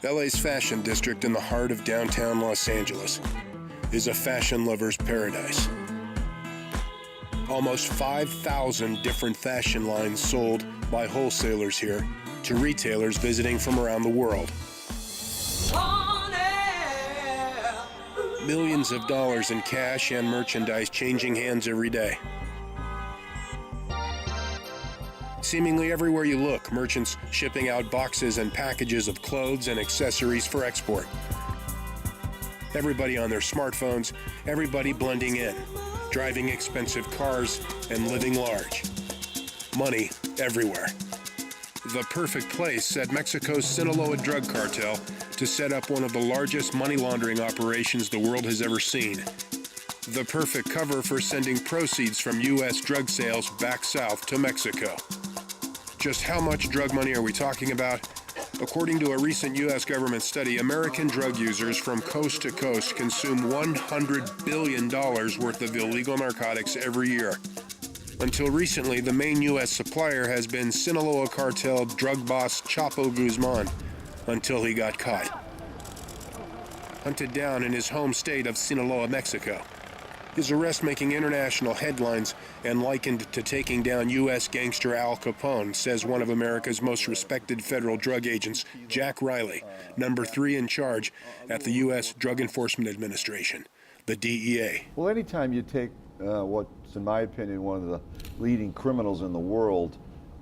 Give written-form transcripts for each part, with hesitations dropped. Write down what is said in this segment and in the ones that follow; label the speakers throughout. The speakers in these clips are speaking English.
Speaker 1: LA's fashion district in the heart of downtown Los Angeles is a fashion lover's paradise. Almost 5,000 different fashion lines sold by wholesalers here to retailers visiting from around the world. Millions of dollars in cash and merchandise changing hands every day. Seemingly everywhere you look, merchants shipping out boxes and packages of clothes and accessories for export. Everybody on their smartphones, everybody blending in, driving expensive cars and living large. Money everywhere. The perfect place, said Mexico's Sinaloa drug cartel, to set up one of the largest money laundering operations the world has ever seen. The perfect cover for sending proceeds from U.S. drug sales back south to Mexico. Just how much drug money are we talking about? According to a recent U.S. government study, American drug users from coast to coast consume $100 billion worth of illegal narcotics every year. Until recently, the main U.S. supplier has been Sinaloa cartel drug boss Chapo Guzman, until he got caught. Hunted down in his home state of Sinaloa, Mexico. His arrest making international headlines and likened to taking down U.S. gangster Al Capone, says one of America's most respected federal drug agents, Jack Riley, number 3 in charge at the U.S. Drug Enforcement Administration, the DEA.
Speaker 2: Well, anytime you take what's, in my opinion, one of the leading criminals in the world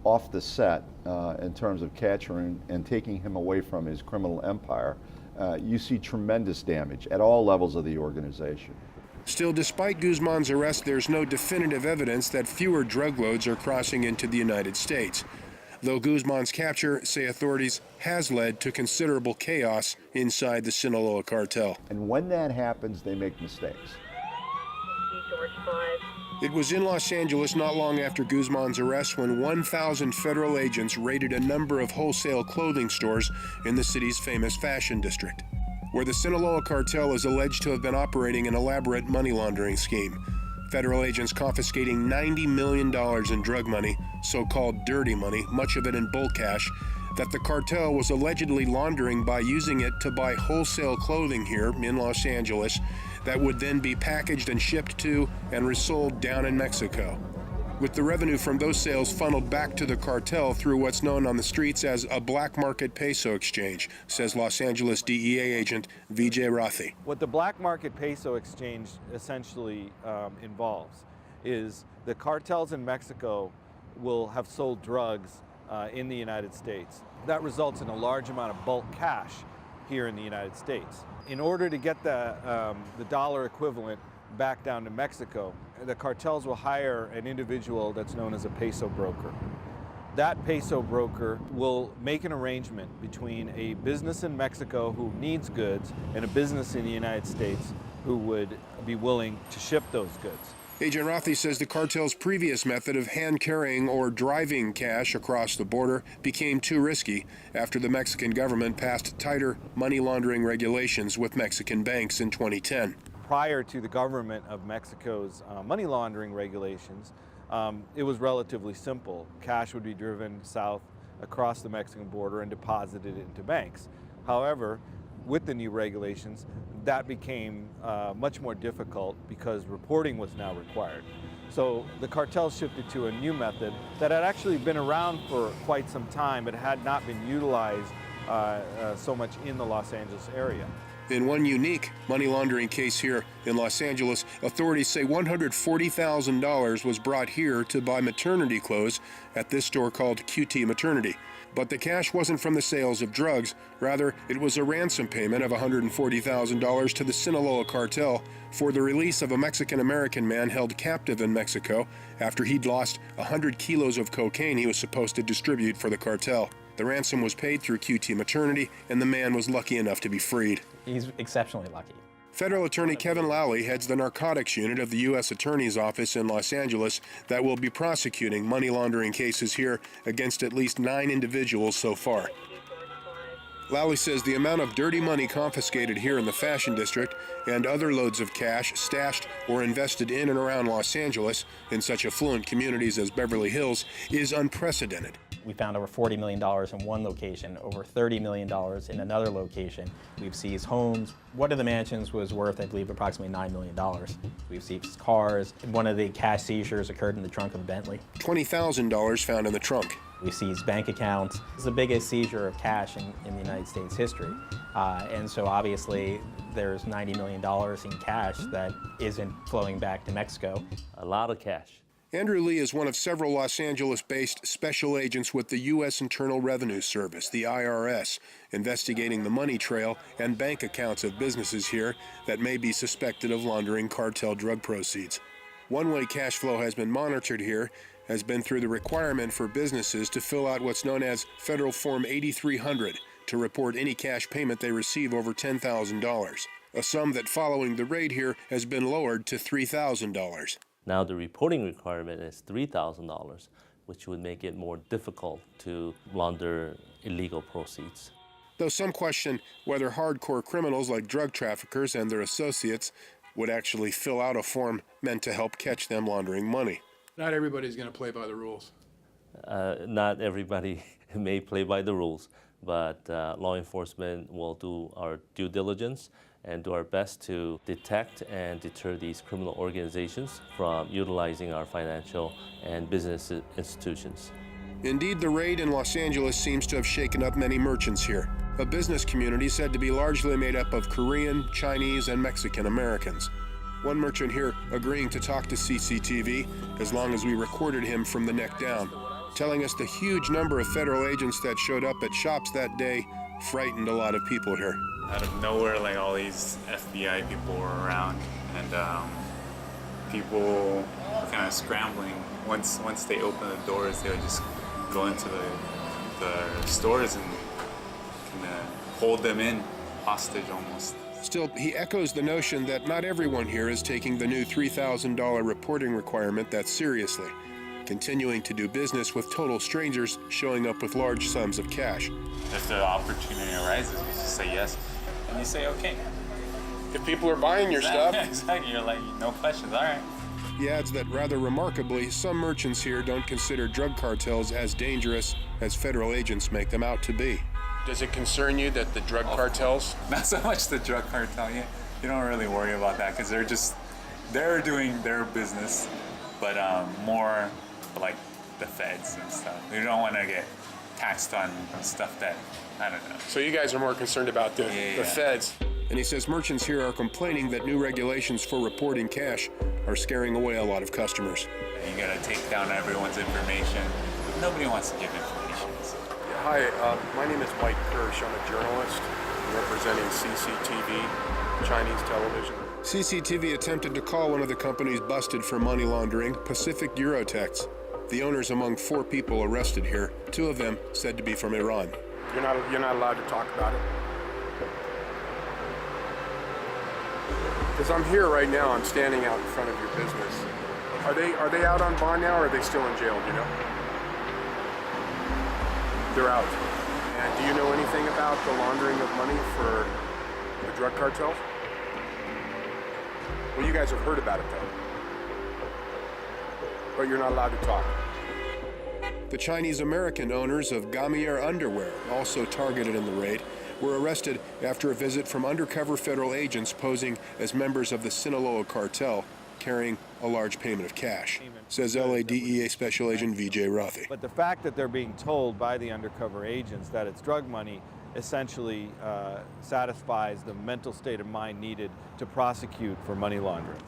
Speaker 2: off the set in terms of capturing and taking him away from his criminal empire, you see tremendous damage at all levels of the organization.
Speaker 1: Still, despite Guzman's arrest, there's no definitive evidence that fewer drug loads are crossing into the United States. Though Guzman's capture, say authorities, has led to considerable chaos inside the Sinaloa cartel.
Speaker 2: And when that happens, they make mistakes.
Speaker 1: It was in Los Angeles not long after Guzman's arrest when 1,000 federal agents raided a number of wholesale clothing stores in the city's famous fashion district, where the Sinaloa cartel is alleged to have been operating an elaborate money laundering scheme. Federal agents confiscating $90 million in drug money, so-called dirty money, much of it in bulk cash, that the cartel was allegedly laundering by using it to buy wholesale clothing here in Los Angeles that would then be packaged and shipped to and resold down in Mexico, with the revenue from those sales funneled back to the cartel through what's known on the streets as a black market peso exchange, says Los Angeles DEA agent Vijay Rathi.
Speaker 3: What the black market peso exchange essentially involves is the cartels in Mexico will have sold drugs in the United States. That results in a large amount of bulk cash here in the United States. In order to get the dollar equivalent back down to Mexico, the cartels will hire an individual that's known as a peso broker. That peso broker will make an arrangement between a business in Mexico who needs goods and a business in the United States who would be willing to ship those goods.
Speaker 1: Agent Rathi says the cartel's previous method of hand-carrying or driving cash across the border became too risky after the Mexican government passed tighter money laundering regulations with Mexican banks in 2010.
Speaker 3: Prior to the government of Mexico's money laundering regulations, it was relatively simple. Cash would be driven south across the Mexican border and deposited into banks. However, with the new regulations, that became much more difficult because reporting was now required. So the cartel shifted to a new method that had actually been around for quite some time, but had not been utilized so much in the Los Angeles area.
Speaker 1: In one unique money laundering case here in Los Angeles, authorities say $140,000 was brought here to buy maternity clothes at this store called QT Maternity. But the cash wasn't from the sales of drugs. Rather, it was a ransom payment of $140,000 to the Sinaloa cartel for the release of a Mexican-American man held captive in Mexico after he'd lost 100 kilos of cocaine he was supposed to distribute for the cartel. The ransom was paid through QT Maternity, and the man was lucky enough to be freed.
Speaker 4: He's exceptionally lucky.
Speaker 1: Federal Attorney Kevin Lowley heads the narcotics unit of the U.S. Attorney's Office in Los Angeles that will be prosecuting money laundering cases here against at least 9 individuals so far. Lowley says the amount of dirty money confiscated here in the Fashion District and other loads of cash stashed or invested in and around Los Angeles in such affluent communities as Beverly Hills is unprecedented.
Speaker 4: We found over $40 million in one location, over $30 million in another location. We've seized homes. One of the mansions was worth, I believe, approximately $9 million. We've seized cars. One of the cash seizures occurred in the trunk of a Bentley.
Speaker 1: $20,000 found in the trunk.
Speaker 4: We seized bank accounts. It's the biggest seizure of cash in the United States history. And so obviously there's $90 million in cash that isn't flowing back to Mexico.
Speaker 5: A lot of cash.
Speaker 1: Andrew Lee is one of several Los Angeles-based special agents with the U.S. Internal Revenue Service, the IRS, investigating the money trail and bank accounts of businesses here that may be suspected of laundering cartel drug proceeds. One way cash flow has been monitored here has been through the requirement for businesses to fill out what's known as Federal Form 8300 to report any cash payment they receive over $10,000, a sum that following the raid here has been lowered to $3,000.
Speaker 5: Now the reporting requirement is $3,000, which would make it more difficult to launder illegal proceeds.
Speaker 1: Though some question whether hardcore criminals like drug traffickers and their associates would actually fill out a form meant to help catch them laundering money.
Speaker 6: Not everybody's going to play by the rules.
Speaker 5: Not everybody may play by the rules, but law enforcement will do our due diligence and do our best to detect and deter these criminal organizations from utilizing our financial and business institutions.
Speaker 1: Indeed, the raid in Los Angeles seems to have shaken up many merchants here, a business community said to be largely made up of Korean, Chinese, and Mexican Americans. One merchant here agreeing to talk to CCTV as long as we recorded him from the neck down, telling us the huge number of federal agents that showed up at shops that day frightened a lot of people here.
Speaker 7: Out of nowhere, like all these FBI people were around, and people were kind of scrambling. Once they opened the doors, they would just go into the stores and kind of hold them in, hostage almost.
Speaker 1: Still, he echoes the notion that not everyone here is taking the new $3,000 reporting requirement that seriously, continuing to do business with total strangers showing up with large sums of cash.
Speaker 7: If the opportunity arises, you just say yes, and you say okay.
Speaker 1: If people are buying your stuff.
Speaker 7: Exactly, you're like, no questions, all right.
Speaker 1: He adds that rather remarkably, some merchants here don't consider drug cartels as dangerous as federal agents make them out to be. Does it concern you that the drug cartels?
Speaker 7: Not so much the drug cartel, you don't really worry about that because they're doing their business, but more like the feds and stuff. You don't want to get taxed on stuff that, I don't know.
Speaker 1: So you guys are more concerned about the feds. And he says merchants here are complaining that new regulations for reporting cash are scaring away a lot of customers.
Speaker 7: You gotta take down everyone's information. Nobody wants to give information. So.
Speaker 8: Hi, my name is Mike Kirsch. I'm a journalist representing CCTV, Chinese television.
Speaker 1: CCTV attempted to call one of the companies busted for money laundering, Pacific Eurotex. The owners among 4 people arrested here, 2 of them said to be from Iran.
Speaker 8: You're not allowed to talk about it. Because I'm here right now, I'm standing out in front of your business. Are they out on bond now, or are they still in jail, do you know? They're out. And do you know anything about the laundering of money for the drug cartels? Well, you guys have heard about it, though. But you're not allowed to talk.
Speaker 1: The Chinese-American owners of Gamier Underwear, also targeted in the raid, were arrested after a visit from undercover federal agents posing as members of the Sinaloa cartel, carrying a large payment of cash, says LADEA Special Agent Vijay Rathi.
Speaker 3: But the fact that they're being told by the undercover agents that it's drug money essentially satisfies the mental state of mind needed to prosecute for money laundering.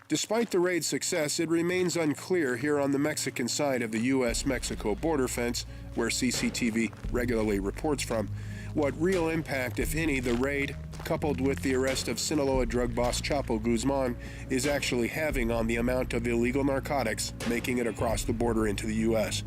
Speaker 1: Despite the raid's success, it remains unclear here on the Mexican side of the U.S.-Mexico border fence, where CCTV regularly reports from, what real impact, if any, the raid, coupled with the arrest of Sinaloa drug boss Chapo Guzman, is actually having on the amount of illegal narcotics making it across the border into the U.S.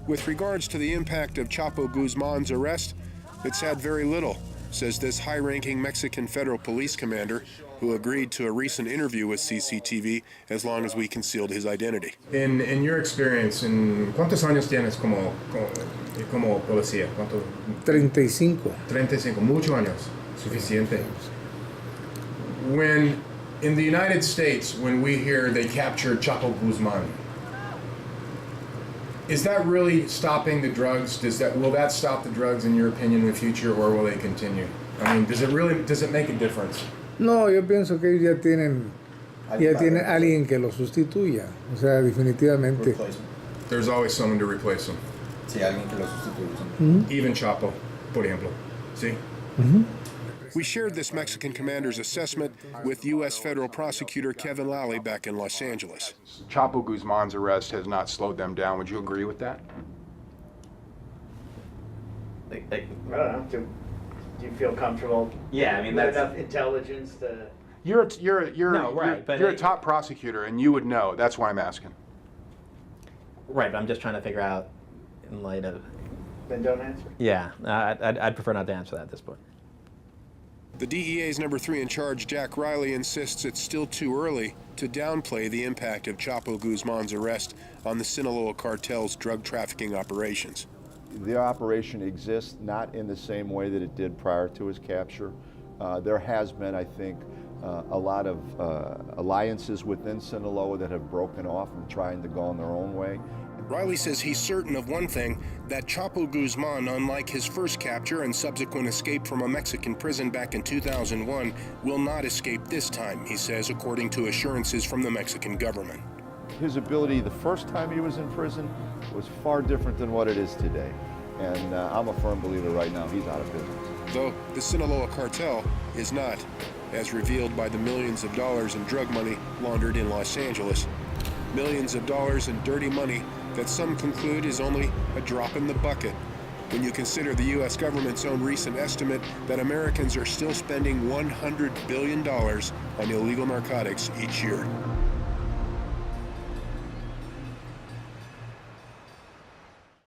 Speaker 1: With regards to the impact of Chapo Guzman's arrest, it's had very little, says this high-ranking Mexican federal police commander who agreed to a recent interview with CCTV as long as we concealed his identity.
Speaker 9: In your experience, ¿cuántos años tienes como policía?
Speaker 10: 35.
Speaker 9: 35, muchos años, suficiente. When, in the United States, when we hear they captured Chapo Guzman, Is that really stopping the drugs? Will that stop the drugs in your opinion in the future, or will they continue? I mean, does it make a difference?
Speaker 10: No, yo pienso que ellos ya tienen alguien que lo sustituya. O sea, definitivamente.
Speaker 9: There's always someone to replace them.
Speaker 11: Sí, alguien que lo sustituya.
Speaker 9: Even Chapo, por ejemplo. See?
Speaker 1: We shared this Mexican commander's assessment with U.S. federal prosecutor Kevin Lally back in Los Angeles.
Speaker 8: Chapo Guzman's arrest has not slowed them down. Would you agree with that?
Speaker 12: I don't know. Do you feel comfortable?
Speaker 4: Yeah, I mean,
Speaker 12: with
Speaker 4: that's
Speaker 12: enough intelligence to.
Speaker 8: You're a top prosecutor, and you would know. That's why I'm asking.
Speaker 4: right. But I'm just trying to figure out, in light of.
Speaker 12: Then don't answer.
Speaker 4: Yeah, I'd prefer not to answer that at this point.
Speaker 1: The DEA's number 3 in charge, Jack Riley, insists it's still too early to downplay the impact of Chapo Guzman's arrest on the Sinaloa cartel's drug trafficking operations.
Speaker 2: The operation exists not in the same way that it did prior to his capture. There has been, I think, a lot of alliances within Sinaloa that have broken off and trying to go on their own way.
Speaker 1: Riley says he's certain of one thing, that Chapo Guzman, unlike his first capture and subsequent escape from a Mexican prison back in 2001, will not escape this time, he says, according to assurances from the Mexican government.
Speaker 2: His ability the first time he was in prison was far different than what it is today. And I'm a firm believer right now he's out of business.
Speaker 1: Though the Sinaloa cartel is not, as revealed by the millions of dollars in drug money laundered in Los Angeles. Millions of dollars in dirty money that some conclude is only a drop in the bucket when you consider the U.S. government's own recent estimate that Americans are still spending $100 billion on illegal narcotics each year.